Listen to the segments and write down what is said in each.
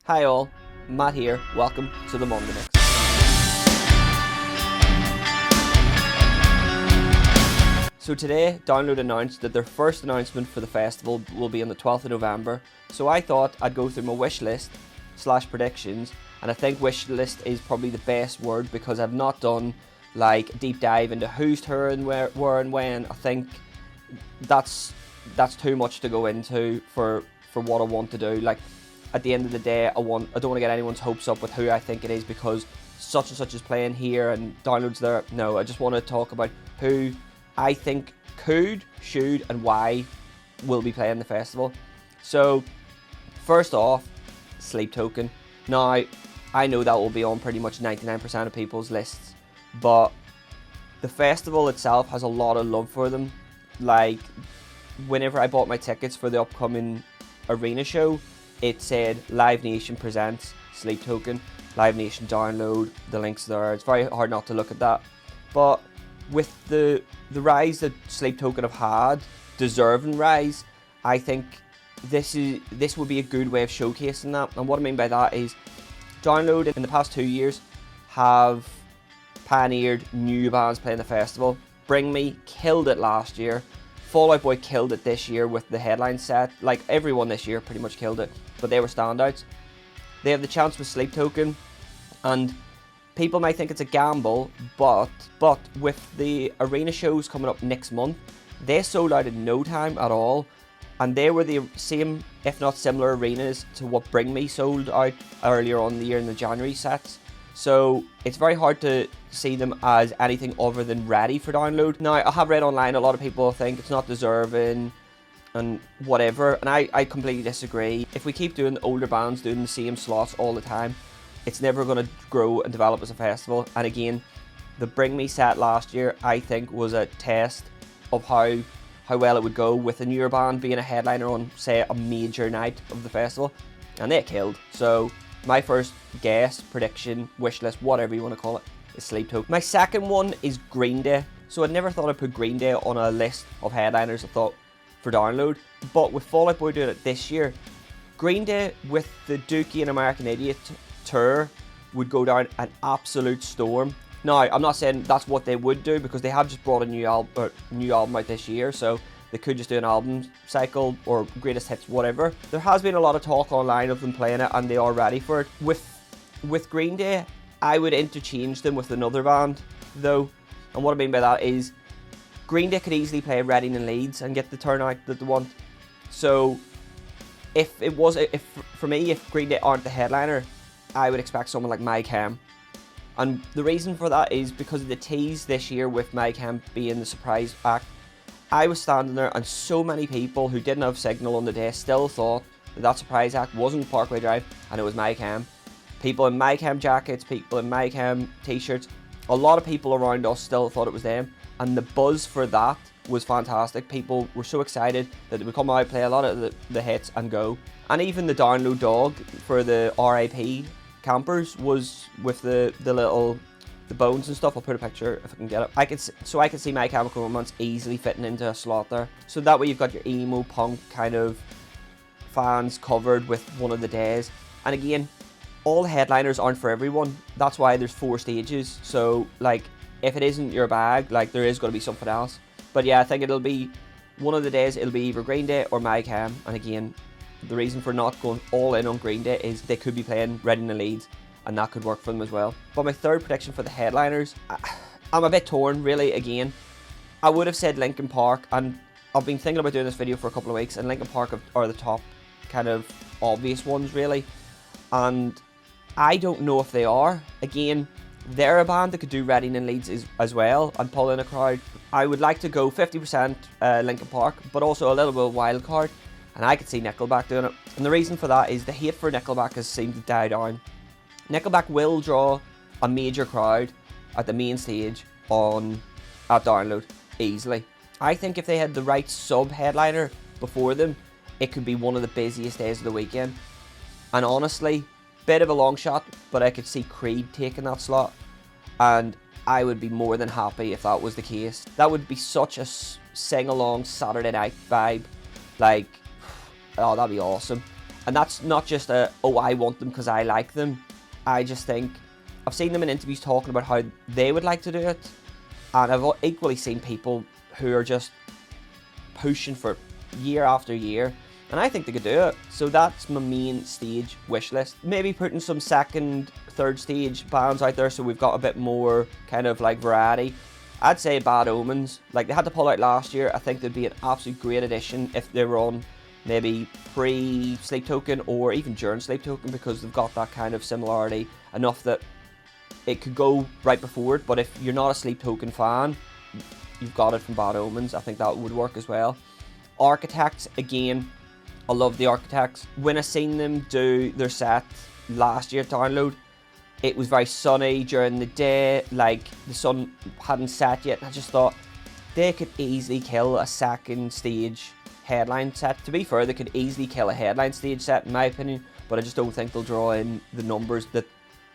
Hi all, Matt here, welcome to the Monday Mix. So today, Download announced that their first announcement for the festival will be on the 12th of November, so I thought I'd go through my wish list / predictions, and I think wish list is probably the best word because I've not done like a deep dive into who's touring where and when. I think that's too much to go into for what I want to do. Like, at the end of the day, I don't want to get anyone's hopes up with who I think it is because such and such is playing here and Download's there. No, I just want to talk about who I think could, should, and why will be playing the festival. So, first off, Sleep Token. Now, I know that will be on pretty much 99% of people's lists, but the festival itself has a lot of love for them. Like, whenever I bought my tickets for the upcoming arena show, it said Live Nation presents Sleep Token, Live Nation Download, the link's there. It's very hard not to look at that. But with the rise that Sleep Token have had, deserving rise, I think this would be a good way of showcasing that. And what I mean by that is, Download in the past 2 years have pioneered new bands playing the festival. Bring Me killed it last year. Fall Out Boy killed it this year with the headline set. Like, everyone this year pretty much killed it, but they were standouts. They have the chance with Sleep Token, and people might think it's a gamble, but with the arena shows coming up next month, they sold out in no time at all, and they were the same, if not similar, arenas to what Bring Me sold out earlier on in the year in the January sets. So it's very hard to see them as anything other than ready for Download. Now, I have read online a lot of people think it's not deserving and whatever, and I completely disagree. If we keep doing older bands doing the same slots all the time, it's never going to grow and develop as a festival. And again, the Bring Me set last year, I think, was a test of how well it would go with a newer band being a headliner on, say, a major night of the festival, and they killed. So my first guess, prediction, wish list, whatever you want to call it, is Sleep Token. My second one is Green Day. So I'd never thought I'd put Green Day on a list of headliners I thought for Download, but with Fall Out Boy doing it this year, Green Day with the Dookie and American Idiot tour would go down an absolute storm. Now, I'm not saying that's what they would do because they have just brought a new album out this year, so they could just do an album cycle or greatest hits, whatever. There has been a lot of talk online of them playing it, and they are ready for it. With Green Day, I would interchange them with another band, though. And what I mean by that is, Green Day could easily play Reading and Leeds and get the turnout that they want. So, if Green Day aren't the headliner, I would expect someone like Mayhem. And the reason for that is because of the tease this year with Mayhem being the surprise act. I was standing there, and so many people who didn't have signal on the day still thought that surprise act wasn't Parkway Drive and it was Mayhem. People in Mayhem jackets, people in Mayhem t-shirts, a lot of people around us still thought it was them, and the buzz for that was fantastic. People were so excited that they would come out, play a lot of the hits and go. And even the Download dog for the RIP campers was with the bones and stuff. I'll put a picture if I can get it. I can see My Chemical Romance easily fitting into a slot there. So that way you've got your emo punk kind of fans covered with one of the days. And again, all headliners aren't for everyone. That's why there's 4 stages. So like, if it isn't your bag, like, there is going to be something else. But yeah, I think it'll be one of the days. It'll be either Green Day or Mayhem. And again, the reason for not going all in on Green Day is they could be playing Reading and Leeds, and that could work for them as well. But my third prediction for the headliners, I'm a bit torn, really. Again, I would have said Linkin Park, and I've been thinking about doing this video for a couple of weeks, and Linkin Park are the top kind of obvious ones, really. And I don't know if they are. Again, they're a band that could do Reading and Leeds as well and pull in a crowd. I would like to go 50% Linkin Park, but also a little bit of Wildcard, and I could see Nickelback doing it. And the reason for that is the hate for Nickelback has seemed to die down. Nickelback will draw a major crowd at the main stage at Download easily. I think if they had the right sub-headliner before them, it could be one of the busiest days of the weekend. And honestly, bit of a long shot, but I could see Creed taking that slot, and I would be more than happy if that was the case. That would be such a sing-along Saturday night vibe. Like, oh, that'd be awesome. And that's not just oh, I want them because I like them. I just think, I've seen them in interviews talking about how they would like to do it. And I've equally seen people who are just pushing for year after year. And I think they could do it. So that's my main stage wish list. Maybe putting some second, third stage bands out there so we've got a bit more kind of like variety. I'd say Bad Omens. Like, they had to pull out last year. I think they'd be an absolute great addition if they were on maybe pre-Sleep Token or even during Sleep Token, because they've got that kind of similarity enough that it could go right before it. But if you're not a Sleep Token fan, you've got it from Bad Omens. I think that would work as well. Architects, again, I love the Architects. When I seen them do their set last year at Download, it was very sunny during the day, like the sun hadn't set yet, and I just thought they could easily kill a second stage headline set. To be fair, they could easily kill a headline stage set in my opinion, but I just don't think they'll draw in the numbers that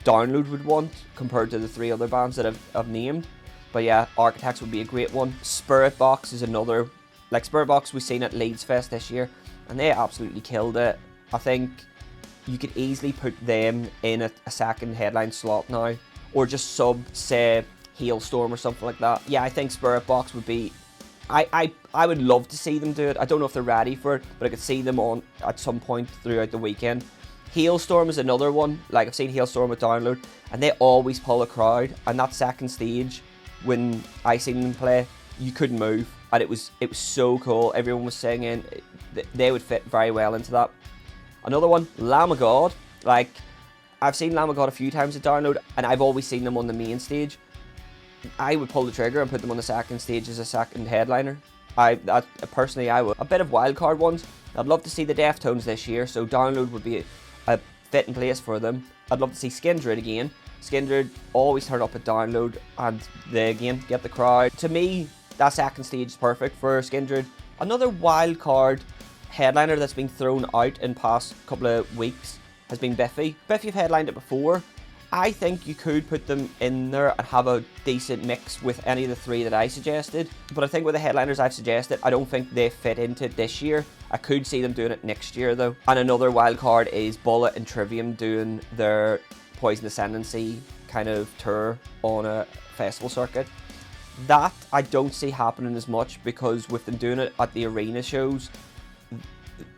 Download would want compared to the 3 other bands that I've named. But yeah, Architects would be a great one. Spirit Box is another. Like, Spirit Box we've seen at Leeds Fest this year, and they absolutely killed it. I think you could easily put them in a second headline slot now, or just sub, say, Hailstorm or something like that. Yeah, I think Spirit Box would be... I would love to see them do it. I don't know if they're ready for it, but I could see them on at some point throughout the weekend. Hailstorm is another one. Like, I've seen Hailstorm at Download, and they always pull a crowd. And that second stage, when I seen them play, you couldn't move, and it was so cool. Everyone was singing. They would fit very well into that. Another one, Lamb of God. Like, I've seen Lamb of God a few times at Download, and I've always seen them on the main stage. I would pull the trigger and put them on the second stage as a second headliner. Personally, I would. A bit of wildcard ones. I'd love to see the Deftones this year, so Download would be a fitting place for them. I'd love to see Skindred again. Skindred always turn up at Download, and they again get the crowd. To me, that second stage is perfect for Skindred. Another wildcard headliner that's been thrown out in past couple of weeks has been Biffy. Biffy have headlined it before. I think you could put them in there and have a decent mix with any of the 3 that I suggested. But I think with the headliners I've suggested, I don't think they fit into it this year. I could see them doing it next year though. And another wildcard is Bullet and Trivium doing their Poison Ascendancy kind of tour on a festival circuit. That I don't see happening as much, because with them doing it at the arena shows,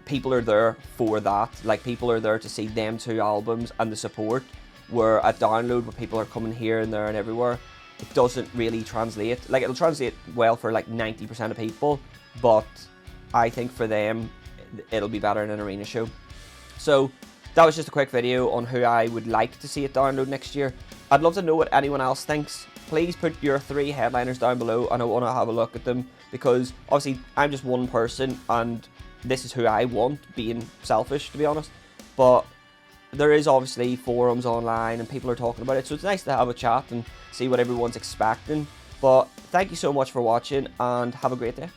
people are there for that. Like, people are there to see them 2 albums and the support. Where at Download, where people are coming here and there and everywhere, it doesn't really translate. Like, it'll translate well for like 90% of people, but I think for them, it'll be better in an arena show. So that was just a quick video on who I would like to see at Download next year. I'd love to know what anyone else thinks. Please put your 3 headliners down below, and I want to have a look at them, because obviously I'm just one person and this is who I want, being selfish to be honest. But there is obviously forums online and people are talking about it, so it's nice to have a chat and see what everyone's expecting. But thank you so much for watching, and have a great day.